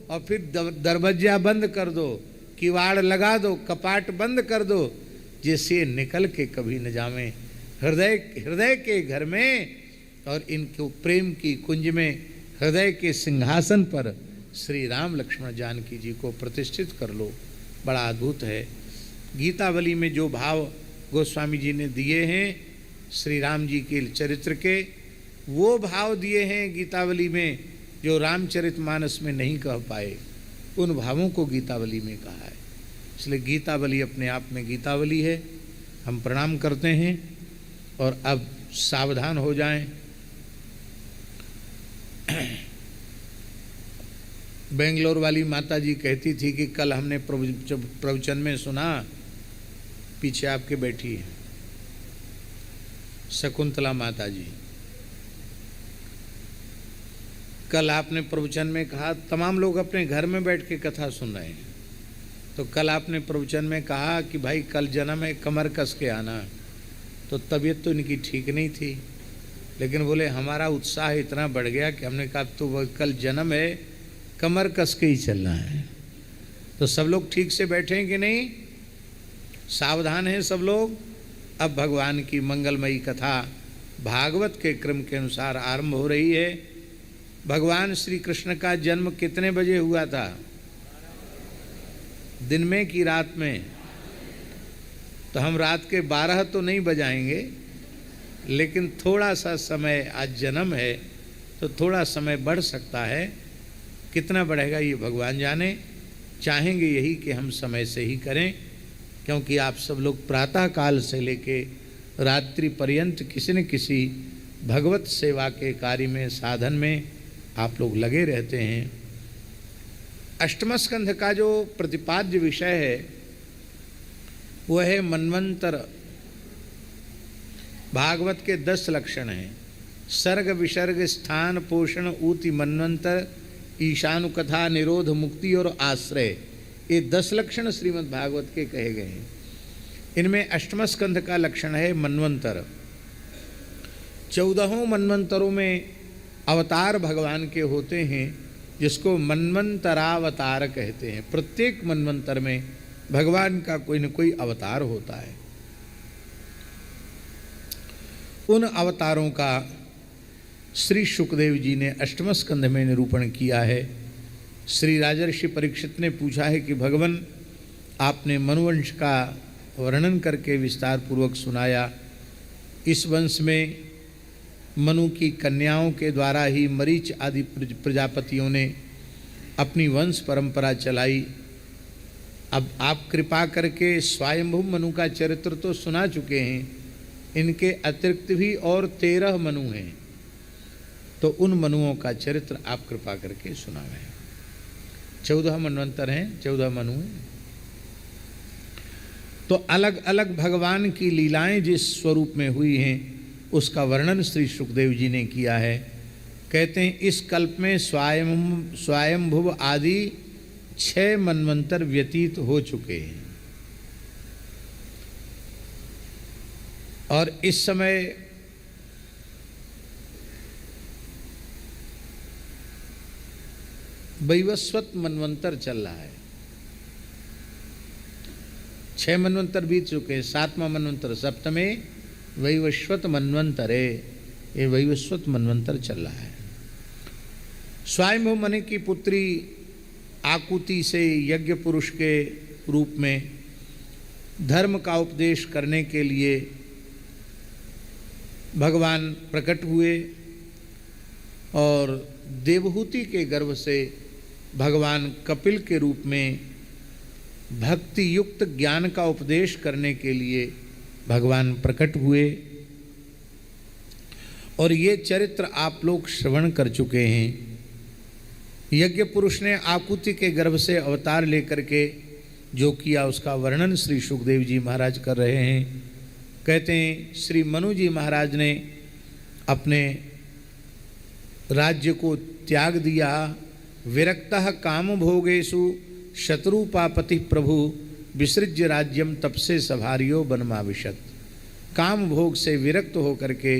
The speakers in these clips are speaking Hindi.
और फिर दरवाजा बंद कर दो, किवाड़ लगा दो, कपाट बंद कर दो, जिससे निकल के कभी न जावे हृदय के घर में और इनको प्रेम की कुंज में हृदय के सिंहासन पर श्री राम लक्ष्मण जानकी जी को प्रतिष्ठित कर लो। बड़ा अद्भुत है। गीतावली में जो भाव गोस्वामी जी ने दिए हैं श्री राम जी के चरित्र के, वो भाव दिए हैं गीतावली में जो रामचरितमानस में नहीं कह पाए, उन भावों को गीतावली में कहा है। इसलिए गीतावली अपने आप में गीतावली है। हम प्रणाम करते हैं और अब सावधान हो जाएं। बेंगलोर वाली माता जी कहती थी कि कल हमने प्रवचन में सुना, पीछे आपके बैठी है शकुंतला माता जी, कल आपने प्रवचन में कहा, तमाम लोग अपने घर में बैठ के कथा सुन रहे हैं, तो कल आपने प्रवचन में कहा कि भाई कल जन्म है, कमर कस के आना। तो तबीयत तो इनकी ठीक नहीं थी, लेकिन बोले हमारा उत्साह इतना बढ़ गया कि हमने कहा तो कल जन्म है, कमर कस के ही चलना है। तो सब लोग ठीक से बैठे हैं कि नहीं, सावधान हैं सब लोग। अब भगवान की मंगलमयी कथा भागवत के क्रम के अनुसार आरंभ हो रही है। भगवान श्री कृष्ण का जन्म कितने बजे हुआ था? दिन में कि रात में? तो हम रात के 12 तो नहीं बजाएंगे, लेकिन थोड़ा सा समय, आज जन्म है तो थोड़ा समय बढ़ सकता है। कितना बढ़ेगा ये भगवान जाने। चाहेंगे यही कि हम समय से ही करें, क्योंकि आप सब लोग प्रातः काल से लेके रात्रि पर्यंत किसी न किसी भगवत सेवा के कार्य में, साधन में आप लोग लगे रहते हैं। अष्टम स्कंध का जो प्रतिपाद्य विषय है वह है मनवंतर। भागवत के 10 लक्षण हैं। सर्ग विसर्ग स्थान पोषण ऊति मनवंतर ईशानुकथा निरोध मुक्ति और आश्रय, ये 10 लक्षण श्रीमद् भागवत के कहे गए हैं। इनमें अष्टम स्कंध का लक्षण है मनवंतर। 14 मनवंतरों में अवतार भगवान के होते हैं, जिसको मनवंतरावतार कहते हैं। प्रत्येक मनवंतर में भगवान का कोई न कोई अवतार होता है। उन अवतारों का श्री शुकदेव जी ने अष्टम स्कंध में निरूपण किया है। श्री राजर्षि परीक्षित ने पूछा है कि भगवान, आपने मनुवंश का वर्णन करके विस्तार पूर्वक सुनाया। इस वंश में मनु की कन्याओं के द्वारा ही मरीच आदि प्रजापतियों ने अपनी वंश परंपरा चलाई। अब आप कृपा करके स्वयंभू मनु का चरित्र तो सुना चुके हैं, इनके अतिरिक्त भी और 13 मनु हैं, तो उन मनुओं का चरित्र आप कृपा करके सुनावें। 14 मनवंतर हैं, 14 मनु हैं। तो अलग अलग भगवान की लीलाएं जिस स्वरूप में हुई हैं उसका वर्णन श्री सुखदेव जी ने किया है। कहते हैं इस कल्प में स्वयंभुव आदि 6 मनवंतर व्यतीत हो चुके हैं, और इस समय वैवस्वत मनवंतर चल रहा है। 6 मनवंतर बीत चुके हैं, 7वां मनवंतर सप्तमे वैवस्वत मनवंतरे, ये वैवस्वत मनवंतर चल रहा है। स्वयंभू मनु की पुत्री आकुति से यज्ञ पुरुष के रूप में धर्म का उपदेश करने के लिए भगवान प्रकट हुए, और देवहूति के गर्भ से भगवान कपिल के रूप में भक्ति युक्त ज्ञान का उपदेश करने के लिए भगवान प्रकट हुए। और ये चरित्र आप लोग श्रवण कर चुके हैं। यज्ञ पुरुष ने आकुति के गर्भ से अवतार लेकर के जो किया उसका वर्णन श्री सुखदेव जी महाराज कर रहे हैं। कहते हैं श्री मनु जी महाराज ने अपने राज्य को त्याग दिया। विरक्तः काम भोगेषु शत्रुपापति प्रभु विसृज्य राज्यम तपसे सभारियो बनमाविशत। काम भोग से विरक्त होकर के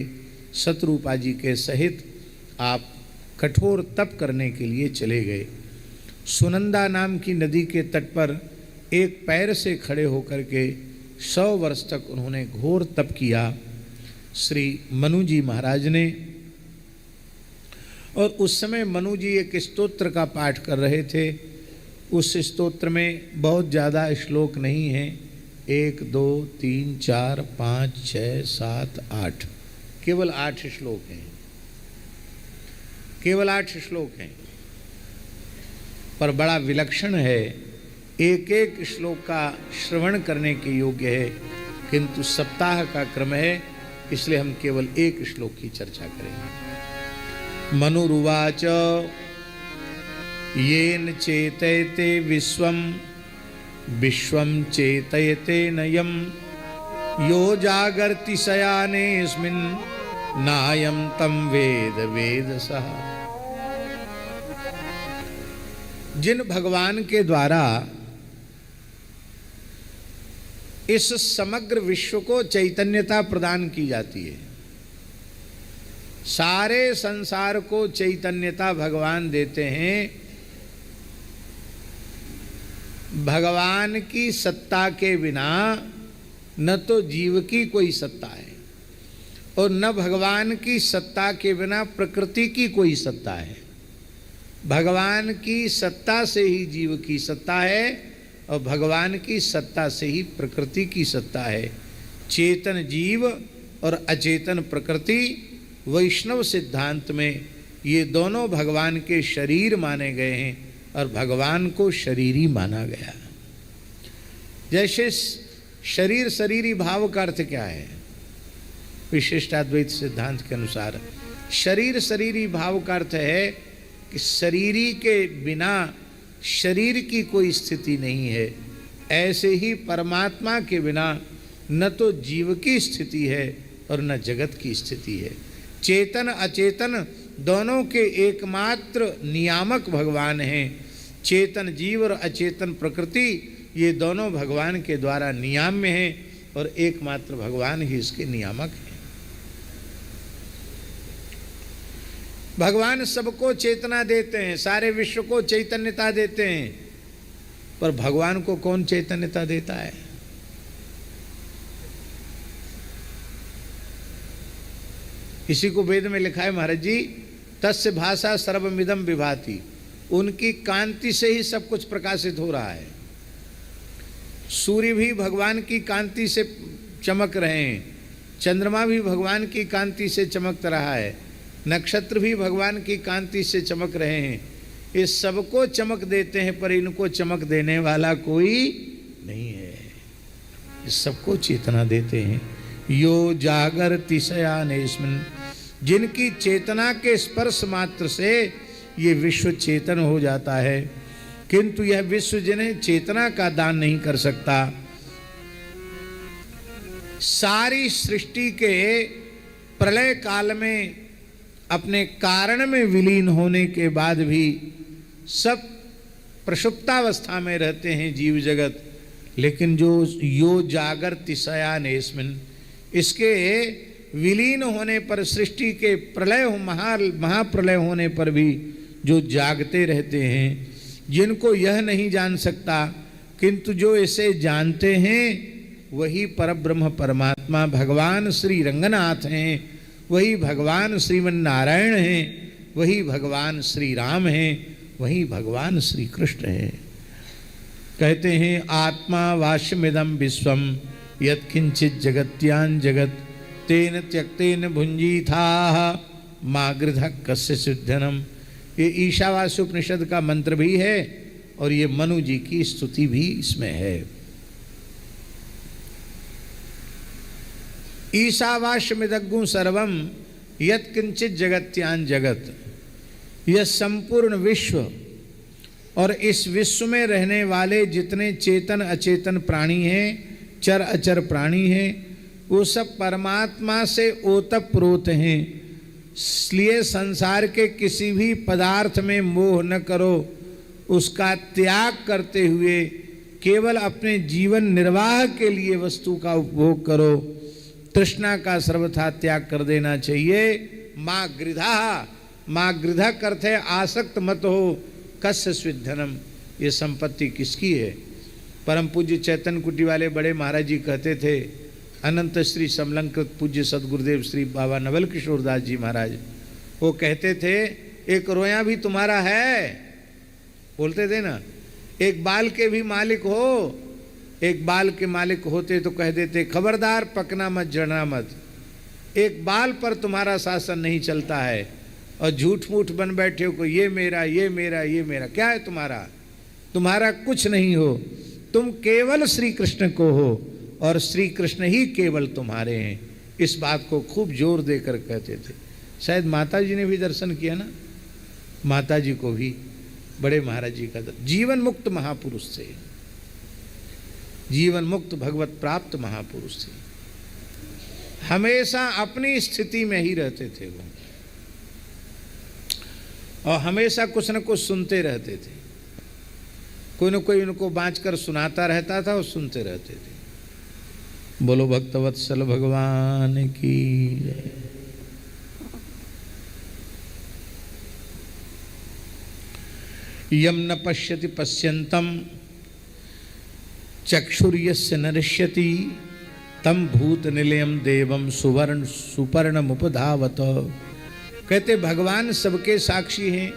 शत्रुपा जी के सहित आप कठोर तप करने के लिए चले गए। सुनंदा नाम की नदी के तट पर एक पैर से खड़े होकर के 100 वर्ष तक उन्होंने घोर तप किया श्री मनु जी महाराज ने। और उस समय मनु जी एक स्तोत्र का पाठ कर रहे थे। उस स्तोत्र में बहुत ज़्यादा श्लोक नहीं है, 1 2 3 4 5 6 7 8, केवल 8 श्लोक हैं, केवल 8 श्लोक हैं, पर बड़ा विलक्षण है। एक एक श्लोक का श्रवण करने के योग्य है, किंतु सप्ताह का क्रम है, इसलिए हम केवल एक श्लोक की चर्चा करेंगे। मनुरुवाच येन चेतयते विश्वम विश्वम चेतयते नयम यो जागर्ति शयानेस्मिन् नायं तं वेद वेदसः। जिन भगवान के द्वारा इस समग्र विश्व को चैतन्यता प्रदान की जाती है, सारे संसार को चैतन्यता भगवान देते हैं। भगवान की सत्ता के बिना न तो जीव की कोई सत्ता है और न भगवान की सत्ता के बिना प्रकृति की कोई सत्ता है। भगवान की सत्ता से ही जीव की सत्ता है और भगवान की सत्ता से ही प्रकृति की सत्ता है। चेतन जीव और अचेतन प्रकृति वैष्णव सिद्धांत में ये दोनों भगवान के शरीर माने गए हैं और भगवान को शरीरी माना गया। जैसे शरीर शरीरी भाव का अर्थ क्या है? विशिष्टाद्वैत सिद्धांत के अनुसार शरीर शरीरी भाव का अर्थ है कि शरीरी के बिना शरीर की कोई स्थिति नहीं है। ऐसे ही परमात्मा के बिना न तो जीव की स्थिति है और न जगत की स्थिति है। चेतन अचेतन दोनों के एकमात्र नियामक भगवान हैं। चेतन जीव और अचेतन प्रकृति ये दोनों भगवान के द्वारा नियाम्य हैं और एकमात्र भगवान ही इसके नियामक हैं। भगवान सबको चेतना देते हैं, सारे विश्व को चैतन्यता देते हैं, पर भगवान को कौन चैतन्यता देता है? इसी को वेद में लिखा है महाराज जी, तस्य भाषा सर्वमिदं विभाति। उनकी कांति से ही सब कुछ प्रकाशित हो रहा है। सूर्य भी भगवान की कांति से चमक रहे हैं, चंद्रमा भी भगवान की कांति से चमक रहा है, नक्षत्र भी भगवान की कांति से चमक रहे हैं। ये सबको चमक देते हैं, पर इनको चमक देने वाला कोई नहीं है। ये सबको चेतना देते हैं। यो जागर्ति शयानेस्मिन्, जिनकी चेतना के स्पर्श मात्र से ये विश्व चेतन हो जाता है, किंतु यह विश्व जिन्हें चेतना का दान नहीं कर सकता। सारी सृष्टि के प्रलय काल में अपने कारण में विलीन होने के बाद भी सब प्रसुप्तावस्था में रहते हैं जीव जगत, लेकिन जो यो जागर्ति शयानेस्मिन्, इसके विलीन होने पर, सृष्टि के प्रलय महाप्रलय होने पर भी जो जागते रहते हैं, जिनको यह नहीं जान सकता, किंतु जो इसे जानते हैं वही परब्रह्म परमात्मा भगवान श्री रंगनाथ हैं, वही भगवान श्रीमन नारायण हैं, वही भगवान श्री राम हैं, वही भगवान श्री कृष्ण हैं। कहते हैं आत्मा वाष्यमिदं विश्वम यत्किंचित् जगत्यां जगत तेन त्यक्तेन भुंजीथाः मा गृधः कस्य सिद्धनम। ये ईशावास्य उपनिषद का मंत्र भी है और ये मनु जी की स्तुति भी इसमें है। ईशावास्यमिदग्गु सर्वम यत्किंचित् जगत्यां जगत। यह संपूर्ण विश्व और इस विश्व में रहने वाले जितने चेतन अचेतन प्राणी हैं, चर अचर प्राणी हैं, वो सब परमात्मा से ओतप्रोत हैं। इसलिए संसार के किसी भी पदार्थ में मोह न करो, उसका त्याग करते हुए केवल अपने जीवन निर्वाह के लिए वस्तु का उपभोग करो। तृष्णा का सर्वथा त्याग कर देना चाहिए। माँ गृधा, माँ गृधा अर्थ है आसक्त मत हो, कस्य स्विद्धनम, ये संपत्ति किसकी है। परम पूज्य चैतन्य कुटी वाले बड़े महाराज जी कहते थे, अनंत श्री समलंकृत पूज्य सदगुरुदेव श्री बाबा नवल किशोर दास जी महाराज, वो कहते थे एक रोया भी तुम्हारा है, बोलते थे ना, एक बाल के भी मालिक हो, एक बाल के मालिक होते तो कह देते खबरदार पकना मत जड़ना मत, एक बाल पर तुम्हारा शासन नहीं चलता है और झूठ मूठ बन बैठे हो, ये मेरा ये मेरा ये मेरा, क्या है तुम्हारा, तुम्हारा कुछ नहीं हो, तुम केवल श्री कृष्ण को हो और श्री कृष्ण ही केवल तुम्हारे हैं। इस बात को खूब जोर देकर कहते थे। शायद माता जी ने भी दर्शन किया ना, माता जी को भी बड़े महाराज जी का जीवन मुक्त महापुरुष थे, जीवन मुक्त भगवत प्राप्त महापुरुष थे, हमेशा अपनी स्थिति में ही रहते थे वो, और हमेशा कुछ न कुछ सुनते रहते थे, कोई न कोई उनको बाँचकर सुनाता रहता था और सुनते रहते थे। बोलो भक्तवत्सल भगवान की जय। यम न पश्यति पश्यन्तं चक्षुर्यस्य न दृश्यति तम भूत निलयम देवम सुवर्ण सुपर्णमुपधावत। कहते भगवान सबके साक्षी हैं,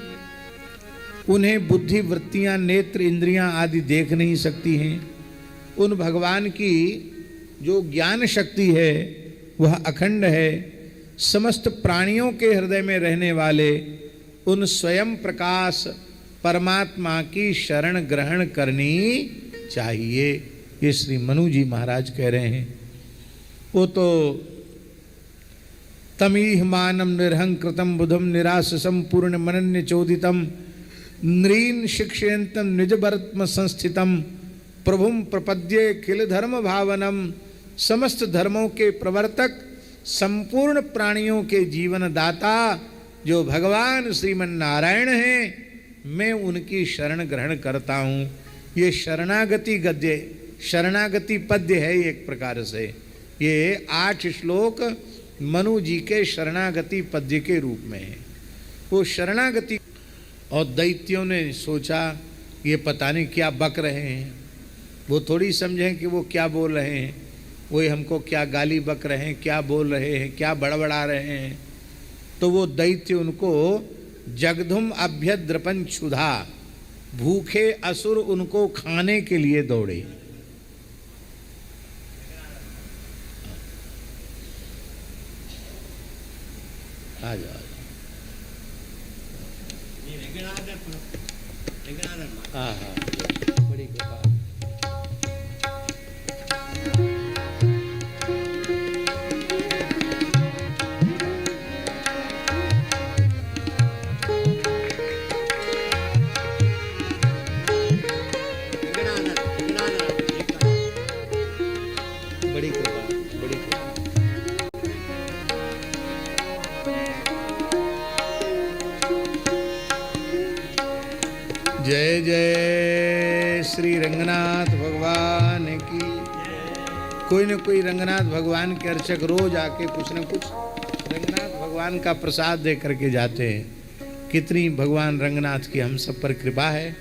उन्हें बुद्धि वृत्तियां नेत्र इंद्रियां आदि देख नहीं सकती हैं। उन भगवान की जो ज्ञान शक्ति है वह अखंड है। समस्त प्राणियों के हृदय में रहने वाले उन स्वयं प्रकाश परमात्मा की शरण ग्रहण करनी चाहिए। ये श्री मनु जी महाराज कह रहे हैं। वो तो तमीह मानम निर्हंकृतम बुधम निराससम पूर्ण मनन्य चोदितम नृन शिक्षयंतम निजबरत्म संस्थितम प्रभुम प्रपद्ये किल धर्म भावनम। समस्त धर्मों के प्रवर्तक, संपूर्ण प्राणियों के जीवन दाता जो भगवान श्रीमन नारायण हैं, मैं उनकी शरण ग्रहण करता हूँ। ये शरणागति गद्य, शरणागति पद्य है एक प्रकार से। ये 8 श्लोक मनु जी के शरणागति पद्य के रूप में है। वो शरणागति, और दैत्यों ने सोचा ये पता नहीं क्या बक रहे हैं, वो थोड़ी समझें कि वो क्या बोल रहे हैं, वो हमको क्या गाली बक रहे हैं, क्या बोल रहे हैं, क्या बड़बड़ा रहे हैं। तो वो दैत्य उनको जगधुम अभ्यद्रपन क्षुधा, भूखे असुर उनको खाने के लिए दौड़े। आ जाओ हाँ हाँ, बड़ी कृपा। बड़ी कृपा, बड़ी कृपा। जय जय श्री रंगनाथ भगवान की। कोई न कोई रंगनाथ भगवान के अर्चक रोज आके कुछ न कुछ रंगनाथ भगवान का प्रसाद दे करके जाते हैं। कितनी भगवान रंगनाथ की हम सब पर कृपा है।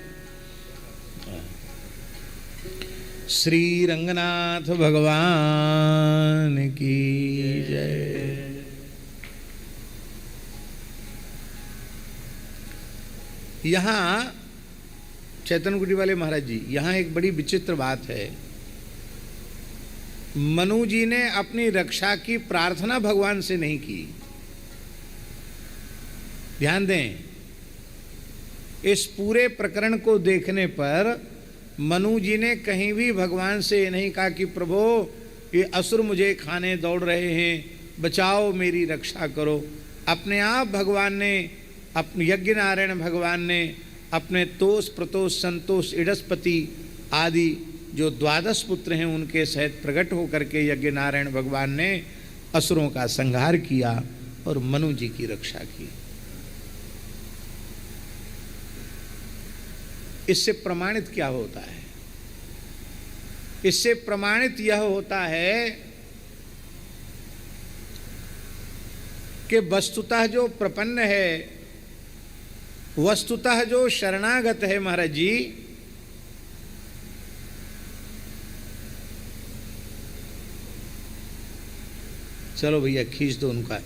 श्री रंगनाथ भगवान की जय। यहाँ चैतन्य कुटी वाले महाराज जी, यहाँ एक बड़ी विचित्र बात है। मनु जी ने अपनी रक्षा की प्रार्थना भगवान से नहीं की। ध्यान दें, इस पूरे प्रकरण को देखने पर मनु जी ने कहीं भी भगवान से नहीं कहा कि प्रभु ये असुर मुझे खाने दौड़ रहे हैं, बचाओ, मेरी रक्षा करो। अपने आप भगवान ने, अपने यज्ञ नारायण भगवान ने अपने तोष प्रतोष संतोष इडस्पति आदि जो 12 पुत्र हैं उनके सहित प्रकट होकर के यज्ञ नारायण भगवान ने असुरों का संहार किया और मनु जी की रक्षा की। इससे प्रमाणित क्या होता है? इससे प्रमाणित यह होता है कि वस्तुतः जो प्रपन्न है वस्तुतः जो शरणागत है महाराज जी, चलो भैया खींच दो उनका,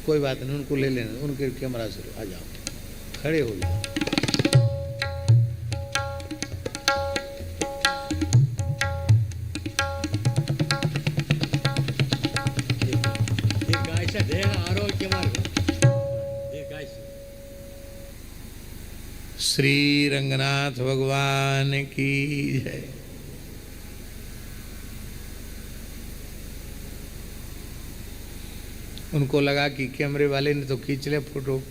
कोई बात नहीं, उनको ले लेना, उनके कैमरा से आ जाओ, खड़े हो जाओ। श्री रंगनाथ भगवान की जय। उनको लगा कि कैमरे वाले ने तो खींच लिया फोटो,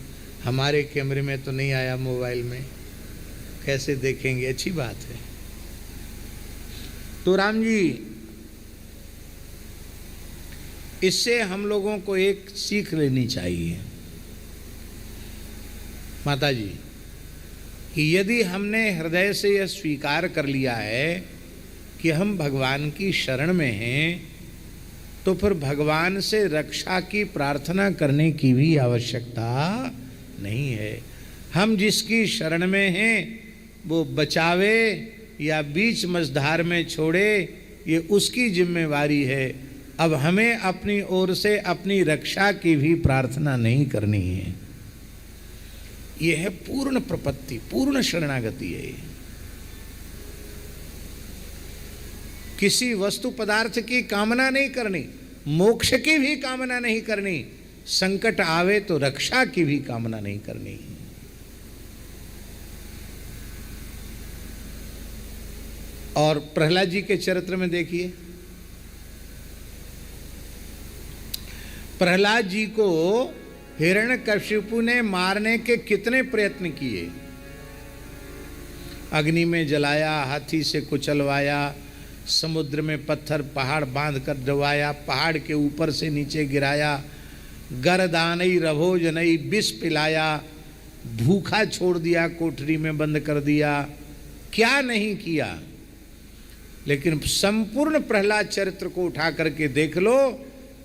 हमारे कैमरे में तो नहीं आया, मोबाइल में कैसे देखेंगे। अच्छी बात है। तो राम जी, इससे हम लोगों को एक सीख लेनी चाहिए माता जी, कि यदि हमने हृदय से यह स्वीकार कर लिया है कि हम भगवान की शरण में हैं, तो फिर भगवान से रक्षा की प्रार्थना करने की भी आवश्यकता नहीं है। हम जिसकी शरण में हैं वो बचावे या बीच मझधार में छोड़े, ये उसकी जिम्मेवारी है। अब हमें अपनी ओर से अपनी रक्षा की भी प्रार्थना नहीं करनी है। ये है पूर्ण प्रपत्ति, पूर्ण शरणागति है। किसी वस्तु पदार्थ की कामना नहीं करनी, मोक्ष की भी कामना नहीं करनी, संकट आवे तो रक्षा की भी कामना नहीं करनी। और प्रहलाद जी के चरित्र में देखिए, प्रहलाद जी को हिरण्यकशिपु ने मारने के कितने प्रयत्न किए। अग्नि में जलाया, हाथी से कुचलवाया, समुद्र में पत्थर पहाड़ बांध कर डुबाया, पहाड़ के ऊपर से नीचे गिराया, गरदानई रभोजनई विष पिलाया, भूखा छोड़ दिया, कोठरी में बंद कर दिया, क्या नहीं किया। लेकिन संपूर्ण प्रहलाद चरित्र को उठा करके देख लो,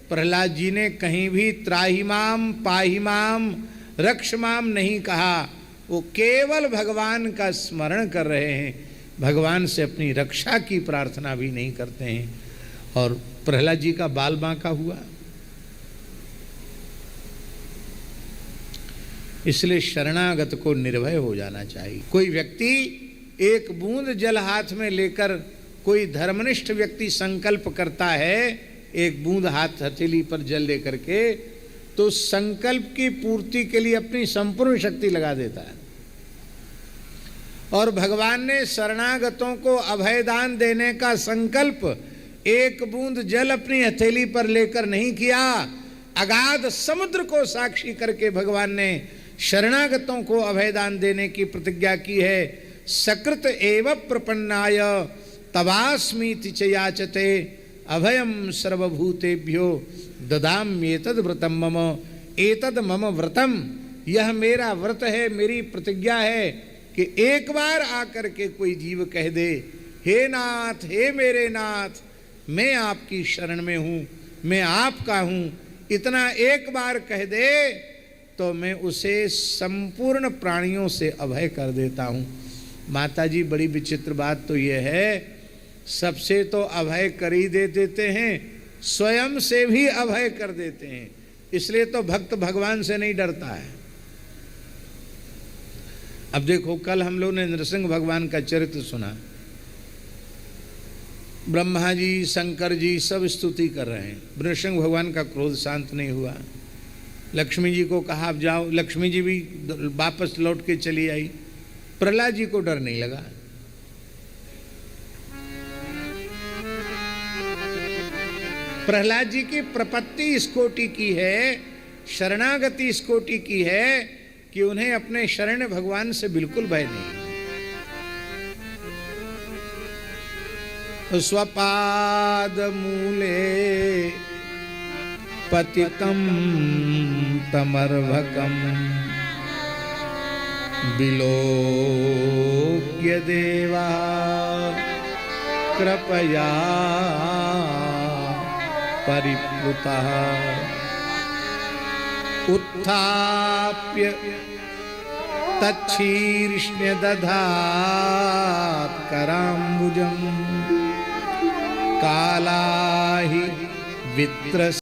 प्रहलाद जी ने कहीं भी त्राहिमाम पाहिमाम रक्षमाम नहीं कहा। वो केवल भगवान का स्मरण कर रहे हैं, भगवान से अपनी रक्षा की प्रार्थना भी नहीं करते हैं। और प्रहलाद जी का बाल बांका हुआ। इसलिए शरणागत को निर्भय हो जाना चाहिए। कोई व्यक्ति एक बूंद जल हाथ में लेकर, कोई धर्मनिष्ठ व्यक्ति संकल्प करता है एक बूंद हाथ हथेली पर जल लेकर के, तो संकल्प की पूर्ति के लिए अपनी संपूर्ण शक्ति लगा देता है। और भगवान ने शरणागतों को अभयदान देने का संकल्प एक बूंद जल अपनी हथेली पर लेकर नहीं किया, अगाध समुद्र को साक्षी करके भगवान ने शरणागतों को अभयदान देने की प्रतिज्ञा की है। सकृत एव प्रपन्नाय तवास्मीति च याचते अभयम सर्वभूतेभ्यो ददाम्येतद् व्रतम मम, एतद् मम व्रतम, यह मेरा व्रत है, मेरी प्रतिज्ञा है कि एक बार आकर के कोई जीव कह दे, हे नाथ, हे मेरे नाथ, मैं आपकी शरण में हूँ, मैं आपका हूँ, इतना एक बार कह दे तो मैं उसे संपूर्ण प्राणियों से अभय कर देता हूँ। माता जी, बड़ी विचित्र बात तो यह है, सबसे तो अभय कर ही दे देते हैं, स्वयं से भी अभय कर देते हैं। इसलिए तो भक्त भगवान से नहीं डरता है। अब देखो, कल हम लोग ने नृसिंह भगवान का चरित्र सुना। ब्रह्मा जी, शंकर जी सब स्तुति कर रहे हैं। नृसिंह भगवान का क्रोध शांत नहीं हुआ। लक्ष्मी जी को कहा अब जाओ, लक्ष्मी जी भी वापस लौट के चली आई। प्रहलाद जी को डर नहीं लगा। प्रहलाद जी की प्रपत्ति इस कोटि की है, शरणागति इस कोटि की है कि उन्हें अपने शरण भगवान से बिल्कुल भय नहीं। स्वपाद मूले पतितम तमर्भकम विलोक्य देवा कृपया परिप्लुतः उत्थाप्य तच्छीर्ष्ण्य दधात् कराम्बुजम् काला हि वित्र